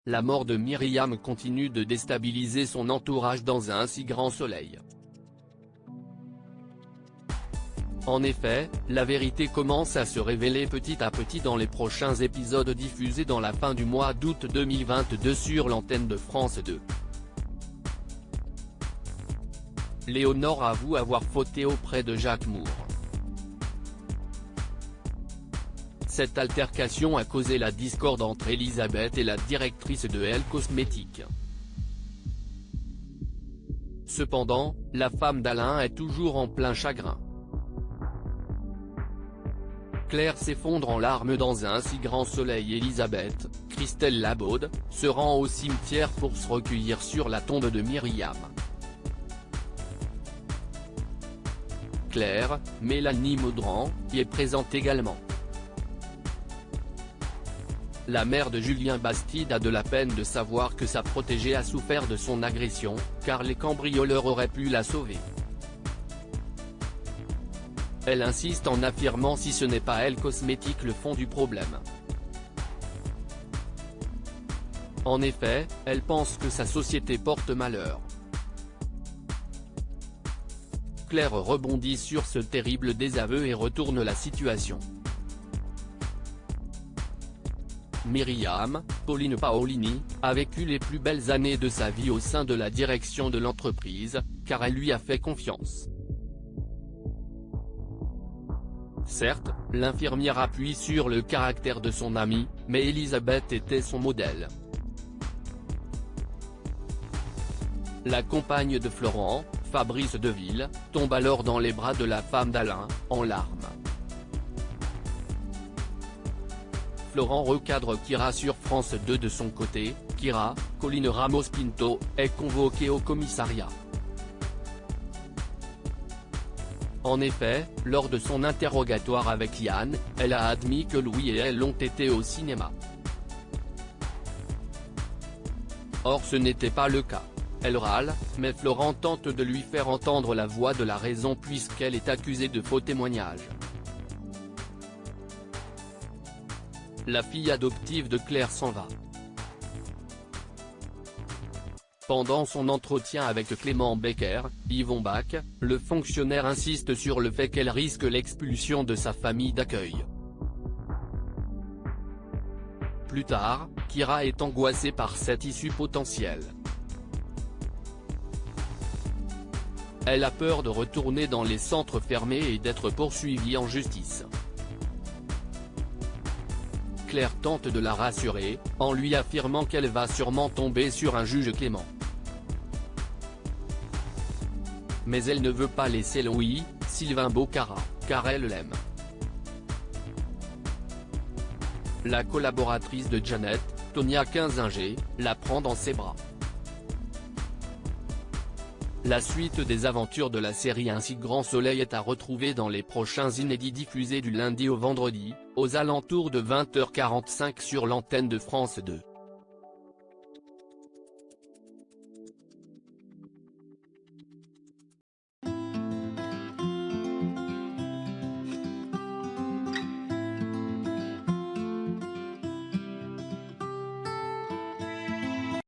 la mort de Myriam continue de déstabiliser son entourage dans un si grand soleil. En effet, la vérité commence à se révéler petit à petit dans les prochains épisodes diffusés dans la fin du mois d'août 2022 sur l'antenne de France 2. Léonore avoue avoir fauté auprès de Jacques Moore. Cette altercation a causé la discorde entre Elisabeth et la directrice de Elle Cosmétiques. Cependant, la femme d'Alain est toujours en plein chagrin. Claire s'effondre en larmes dans un si grand soleil. Elisabeth, Christelle Labaude, se rend au cimetière pour se recueillir sur la tombe de Myriam. Claire, Mélanie Maudran, y est présente également. La mère de Julien Bastide a de la peine de savoir que sa protégée a souffert de son agression, car les cambrioleurs auraient pu la sauver. Elle insiste en affirmant si ce n'est pas Elle Cosmétiques le fond du problème. En effet, elle pense que sa société porte malheur. Claire rebondit sur ce terrible désaveu et retourne la situation. Myriam, Pauline Paolini, a vécu les plus belles années de sa vie au sein de la direction de l'entreprise, car elle lui a fait confiance. Certes, l'infirmière appuie sur le caractère de son amie, mais Elisabeth était son modèle. La compagne de Florent, Fabrice Deville, tombe alors dans les bras de la femme d'Alain, en larmes. Florent recadre Kira sur France 2 de son côté. Kira, Colline Ramos-Pinto, est convoquée au commissariat. En effet, lors de son interrogatoire avec Yann, elle a admis que Louis et elle ont été au cinéma. Or ce n'était pas le cas. Elle râle, mais Florent tente de lui faire entendre la voix de la raison puisqu'elle est accusée de faux témoignages. La fille adoptive de Claire s'en va. Pendant son entretien avec Clément Becker, Yvon Bach, le fonctionnaire insiste sur le fait qu'elle risque l'expulsion de sa famille d'accueil. Plus tard, Kira est angoissée par cette issue potentielle. Elle a peur de retourner dans les centres fermés et d'être poursuivie en justice. Claire tente de la rassurer, en lui affirmant qu'elle va sûrement tomber sur un juge clément. Mais elle ne veut pas laisser Louis, Sylvain Bocara, car elle l'aime. La collaboratrice de Janet, Tonia Kinzinger, la prend dans ses bras. La suite des aventures de la série Un si grand soleil est à retrouver dans les prochains inédits diffusés du lundi au vendredi, aux alentours de 20h45 sur l'antenne de France 2.